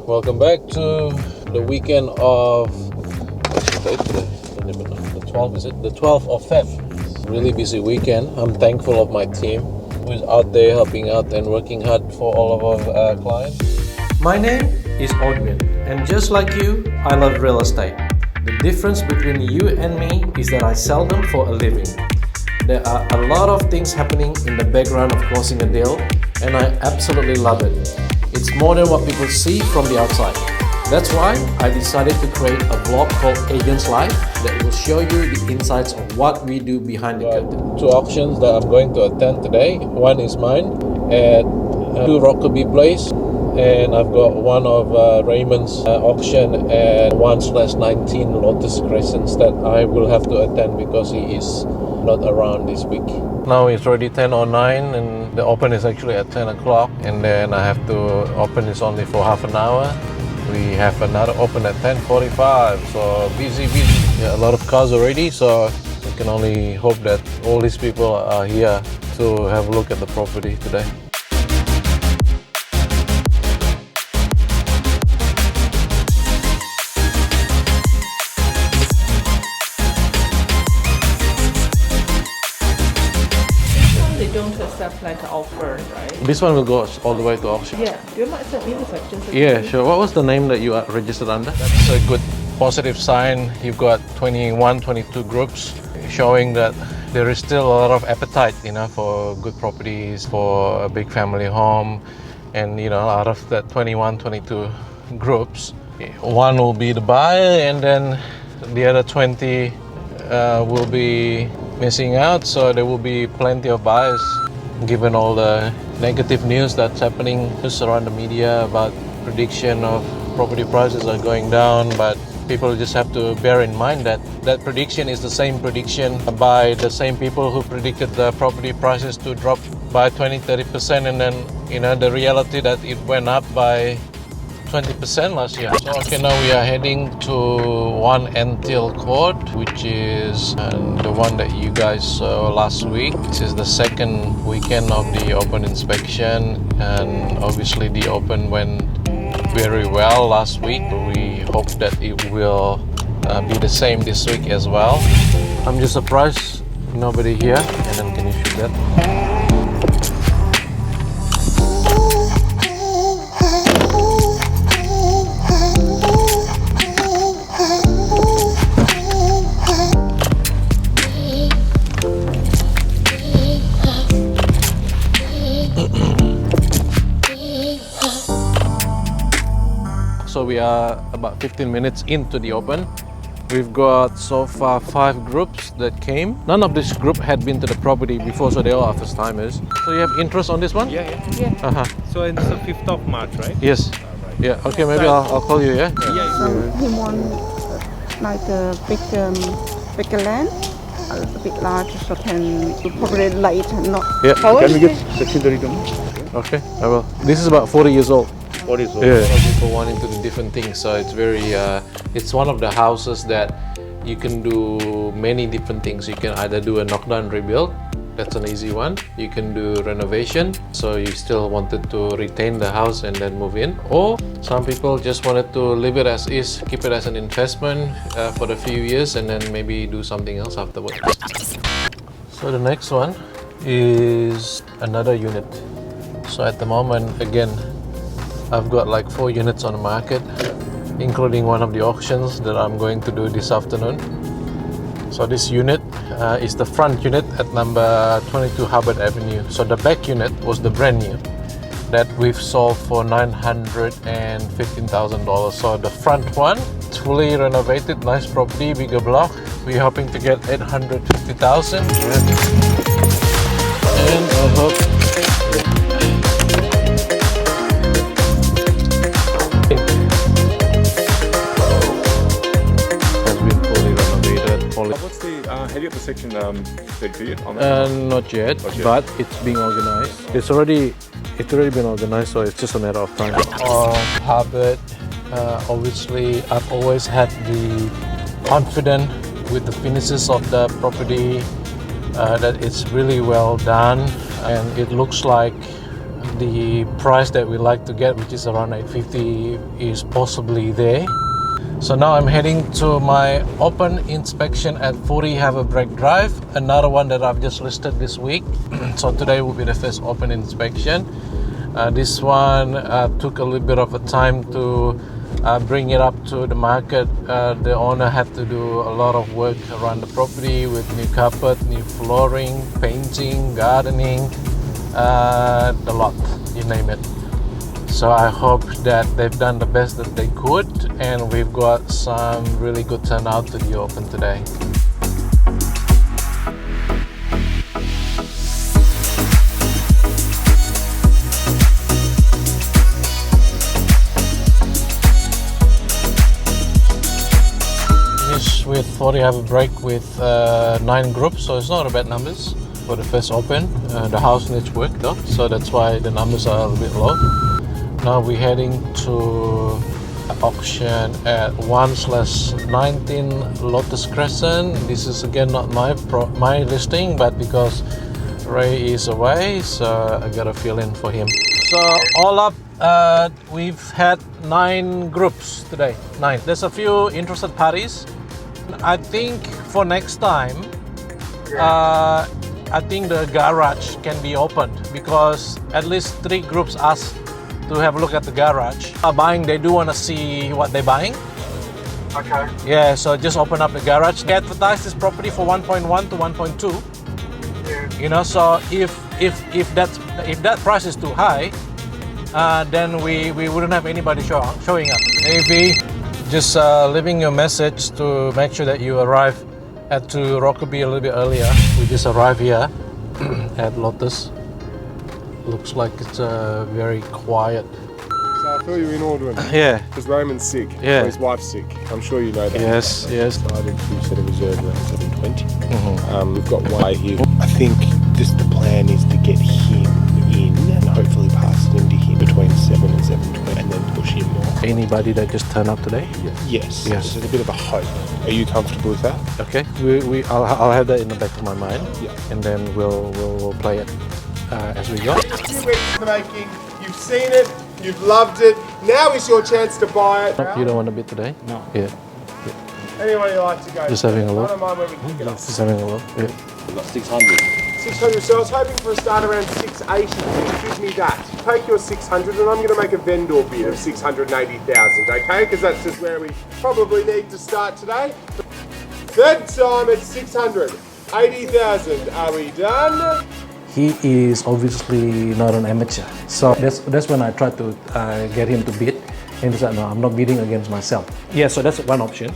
Welcome back to the weekend of the 12th, is it? The 12th of Feb. Really busy weekend. I'm thankful of my team who is out there helping out and working hard for all of our clients. My name is Odwin, and just like you, I love real estate. The difference between you and me is that I sell them for a living. There are a lot of things happening in the background of closing a deal, and I absolutely love it. It's more than what people see from the outside. That's why I decided to create a vlog called Agents Live that will show you the insights of what we do behind the curtain. Two auctions that I'm going to attend today. One is mine at 2 Rokeby Place, and I've got one of Raymond's auction at 1/19 Lotus Crescents that I will have to attend because he is not around this week. Now it's already 10:09 and the open is actually at 10 o'clock, and then I have to open this only for half an hour. We have another open at 10:45, so busy. Yeah, a lot of cars already, so I can only hope that all these people are here to have a look at the property today. They don't accept like an offer, right? This one will go all the way to auction. Yeah. Do you mind sending me the sections? Yeah, sure. What was the name that you are registered under? That's a good positive sign. You've got 21, 22 groups showing that there is still a lot of appetite, for good properties, for a big family home. And, out of that 21, 22 groups, one will be the buyer, and then the other 20 will be missing out. So there will be plenty of buyers, given all the negative news that's happening just around the media about prediction of property prices are going down. But people just have to bear in mind that that prediction is the same prediction by the same people who predicted the property prices to drop by 20-30%, and then the reality that it went up by 20% last year. So okay, now we are heading to 1 Entil Court, which is the one that you guys saw last week. This is the second weekend of the open inspection, and obviously the open went very well last week. We hope that it will be the same this week as well. I'm just surprised nobody here. And then can you shoot that? So we are about 15 minutes into the open. We've got so far 5 groups that came. None of this group had been to the property before, so they all are first timers. So you have interest on this one? Yeah. So it's the 5th of March, right? Yes. Right. Yeah. Okay. Maybe I'll call you. Yeah. So he wants like a bigger land, a bit larger, so can probably light, not. Yeah. Can we get section 32? Okay. I will. This is about 40 years old. What is Yeah. People want into the different things, so it's very. It's one of the houses that you can do many different things. You can either do a knockdown rebuild. That's an easy one. You can do renovation, so you still wanted to retain the house and then move in. Or some people just wanted to leave it as is, keep it as an investment for a few years, and then maybe do something else afterwards. So the next one is another unit. So at the moment, again, I've got like 4 units on the market, including one of the auctions that I'm going to do this afternoon. So this unit is the front unit at number 22 Hubbard Avenue. So the back unit was the brand new that we've sold for $915,000. So the front one, it's fully renovated, nice property, bigger block. We're hoping to get $850,000. And I hope What's the have you got the section 32 on that? not yet, but it's being organized. It's already been organized, so it's just a matter of time. Hubbard, obviously, I've always had the confidence with the finishes of the property that it's really well done, and it looks like the price that we like to get, which is around 850, is possibly there. So now I'm heading to my open inspection at 40 Haverbreak Drive, another one that I've just listed this week. So today will be the first open inspection. This one took a little bit of a time to bring it up to the market. The owner had to do a lot of work around the property with new carpet, new flooring, painting, gardening, the lot, you name it. So I hope that they've done the best that they could, and we've got some really good turnout to the open today. With 40 have a break with 9 groups, so it's not a bad numbers for the first open. The house needs work though, so that's why the numbers are a little bit low. Now we're heading to auction at 1/19 Lotus Crescent. This is again not my listing, but because Ray is away, so I got a fill in for him. So all up, we've had 9 groups today. 9. There's a few interested parties. I think for next time, I think the garage can be opened, because at least 3 groups asked to have a look at the garage. Buying, they do want to see what they're buying. Okay. Yeah, so just open up the garage. They advertise this property for 1.1 to 1.2. Yeah. You know, so if that price is too high, then we wouldn't have anybody showing up. Maybe just leaving your message to make sure that you arrive to Rokeby a little bit earlier. We just arrived here at Lotus. Looks like it's very quiet. So I feel you're in Aldrin. Yeah. Because Roman's sick. Yeah. Or his wife's sick. I'm sure you know that. Yes, yes. Decided to set a reserve around 7:20. Mm-hmm. We've got Y here. I think just the plan is to get him in and hopefully pass it into him between 7 and 7:20 and then push him more. Anybody that just turned up today? Yes. Yes. There's a bit of a hope. Are you comfortable with that? Okay. I'll have that in the back of my mind. Yeah. And then we'll play it as we go. 2 weeks in the making. You've seen it. You've loved it. Now is your chance to buy it. You don't want to bid today? No. Yeah. Anyone you like to go? Just having a look. I don't mind where we pick it up. Just having a look. Yeah. 600, so I was hoping for a start around 680. Give me that. Take your 600 and I'm going to make a vendor bid of 680,000, okay? Because that's just where we probably need to start today. Third time at 680,000. Are we done? He is obviously not an amateur, so that's when I tried to get him to bid, and he said, "No, I'm not bidding against myself." Yeah, so that's one option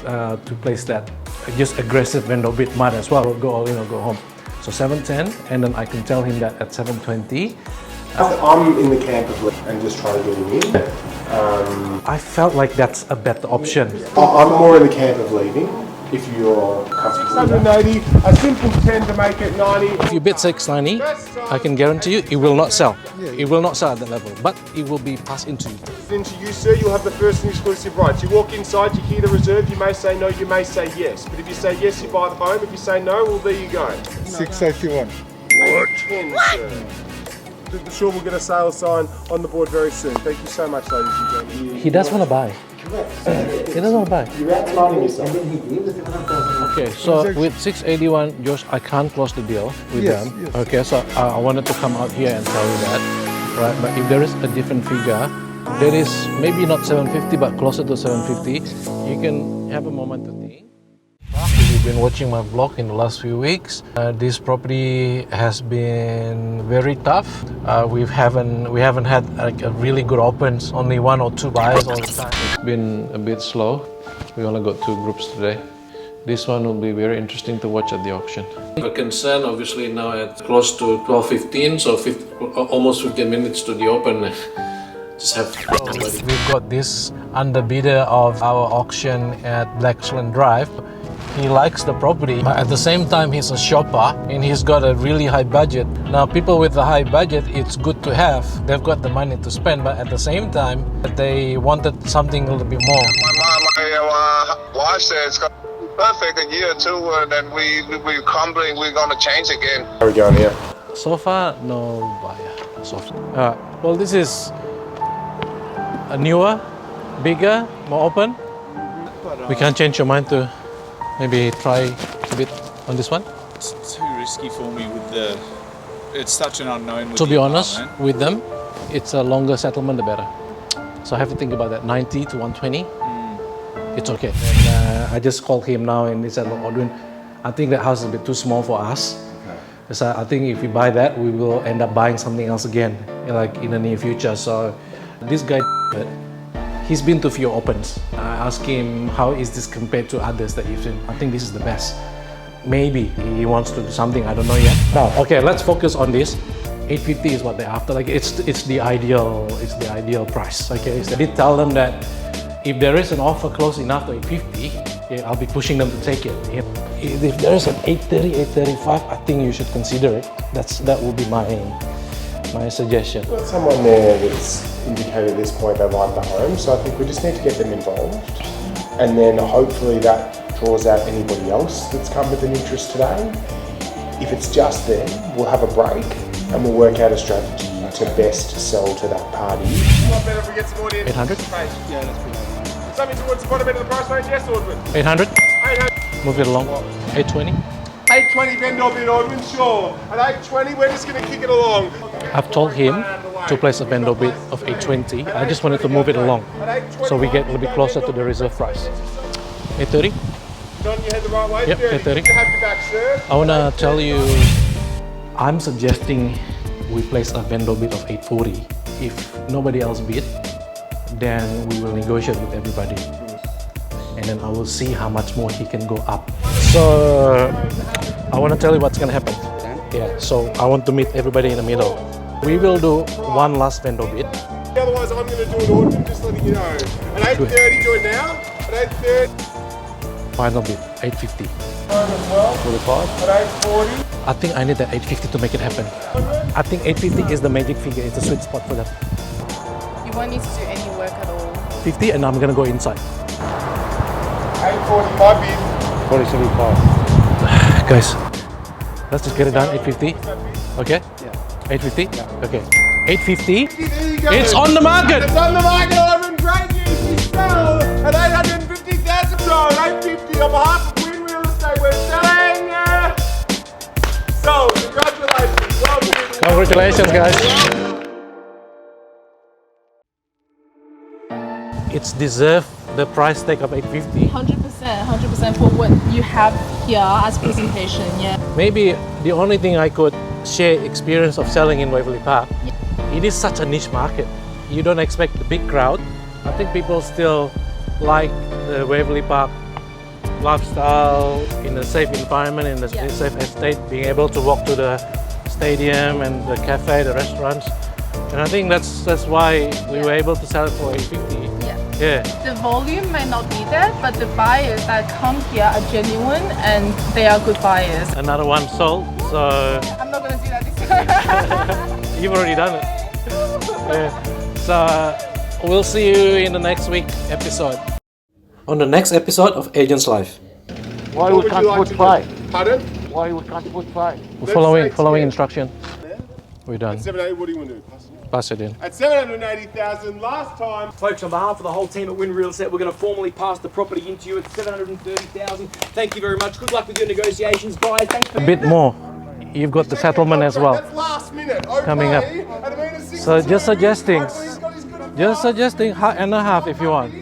to place that. Just aggressive vendor bid, might as well go all in or go home. So 710, and then I can tell him that at 720. I'm in the camp of and just try to get him in. I felt like that's a better option. I'm more in the camp of leaving. If you're comfortable. 680, a simple 10 to make it 90. If you bid 690, I can guarantee you it will not sell. It will not sell at that level, but it will be passed into you. Into you, sir, you'll have the first and exclusive rights. You walk inside, you hear the reserve, you may say no, you may say yes. But if you say yes, you buy the home. If you say no, well, there you go. 681. 10, sir. I'm sure we'll get a sales sign on the board very soon. Thank you so much, ladies and gentlemen. He does want to buy. He doesn't want to buy. You're outlining yourself. Okay, so with 681, Josh, I can't close the deal with them. Yes. Okay, so I wanted to come out here and tell you that, right? But if there is a different figure, there is maybe not 750, but closer to 750, you can have a moment to think. If you've been watching my vlog in the last few weeks, this property has been very tough. We haven't had like a really good opens, only 1 or 2 buyers all the time. It's been a bit slow. We only got 2 groups today. This one will be very interesting to watch at the auction. The concern obviously now at close to 12:15, so almost 15 minutes to the open. Just have We've got this underbidder of our auction at Blacksland Drive. He likes the property, but at the same time he's a shopper and he's got a really high budget. Now people with a high budget, it's good to have. They've got the money to spend, but at the same time they wanted something a little bit more. My wife said it's going to be perfect a year or 2 and then we're crumbling, we're going to change again. How are we going here? So far, no buyer. soft. Well, this is a newer, bigger, more open. We can't change your mind to maybe try a bit on this one. It's too risky for me with the. It's such an unknown. With To the be honest, apartment. with them, it's a longer settlement, the better. So I have to think about that. 90 to 120, it's okay. And I just called him now and he said, look, Odwin, I think that house is a bit too small for us. So I think if we buy that, we will end up buying something else again, like in the near future. So this guy, he's been to few opens. I asked him, how is this compared to others that you've seen? I think this is the best. Maybe he wants to do something, I don't know yet. Now, okay, let's focus on this. 850 is what they're after. Like it's the ideal price. Okay, so I did tell them that if there is an offer close enough to 850, I'll be pushing them to take it. If there is an 830, 835, I think you should consider it. That would be my suggestion. Got someone there that's indicated at this point they like the home, so I think we just need to get them involved, and then hopefully that draws out anybody else that's come with an interest today. If it's just them, we'll have a break and we'll work out a strategy to best sell to that party. What better if we get some audience? 800? Yeah, that's pretty nice. Something towards the bottom end of the price range, yes, Ordwin? 800? 800. Move it along. 820? 820 vendor bid, Ordwin, sure. At 820, we're just going to kick it along. I've told him to place a vendor bid of 820. I just wanted to move it along so we get a little bit closer to the reserve price. 830? Don, you head the right way. Yep, 830. You have your back, sir. I want to tell you, I'm suggesting we place a vendor bid of 840. If nobody else bid, then we will negotiate with everybody. And then I will see how much more he can go up. So I want to tell you what's going to happen. Yeah, so I want to meet everybody in the middle. We will do one last vendor bid. Otherwise, I'm going to do an order, just letting you know. At 8:30, do it now. At 8:30. Final bid, 850. 45. At 8:40. I think I need that 850 to make it happen. I think 850 is the magic figure. It's a sweet spot for them. You won't need to do any work at all. 50 and I'm going to go inside. 8:45 bid. 4075. Guys, let's just get it done. 850. Okay? Yeah. 850? Yeah. Okay. 850. It's on the market! It's on the market, Ivan. Great news. We sell at 850,000. So 850 on behalf of Win Real Estate. We're selling. So, congratulations. Well done. Congratulations, guys. It's deserved the price tag of 850. 100% for what you have here as presentation, yeah. Maybe the only thing I could share experience of selling in Waverley Park, it is such a niche market. You don't expect the big crowd. I think people still like the Waverley Park lifestyle in a safe environment, in a safe estate, being able to walk to the stadium and the cafe, the restaurants. And I think that's why we were able to sell it for 850. Yeah. The volume might not be there, but the buyers that come here are genuine and they are good buyers. Another one sold, so... I'm not going to do that this time. You've already done it. Yeah. So we'll see you in the next week episode. On the next episode of Agent's Life. Why we can't put five? Pardon? Why we can't put five? We're following instruction. We're done. At 780, what do you want to do? Pass it in. At 780,000 last time. Folks, on behalf of the whole team at Win Real Estate, we're going to formally pass the property into you at 730,000. Thank you very much. Good luck with your negotiations, guys. Thanks for A bit more. You've got the settlement as well. That's last minute. Okay. Coming up. So just suggesting, 1.5 if you want.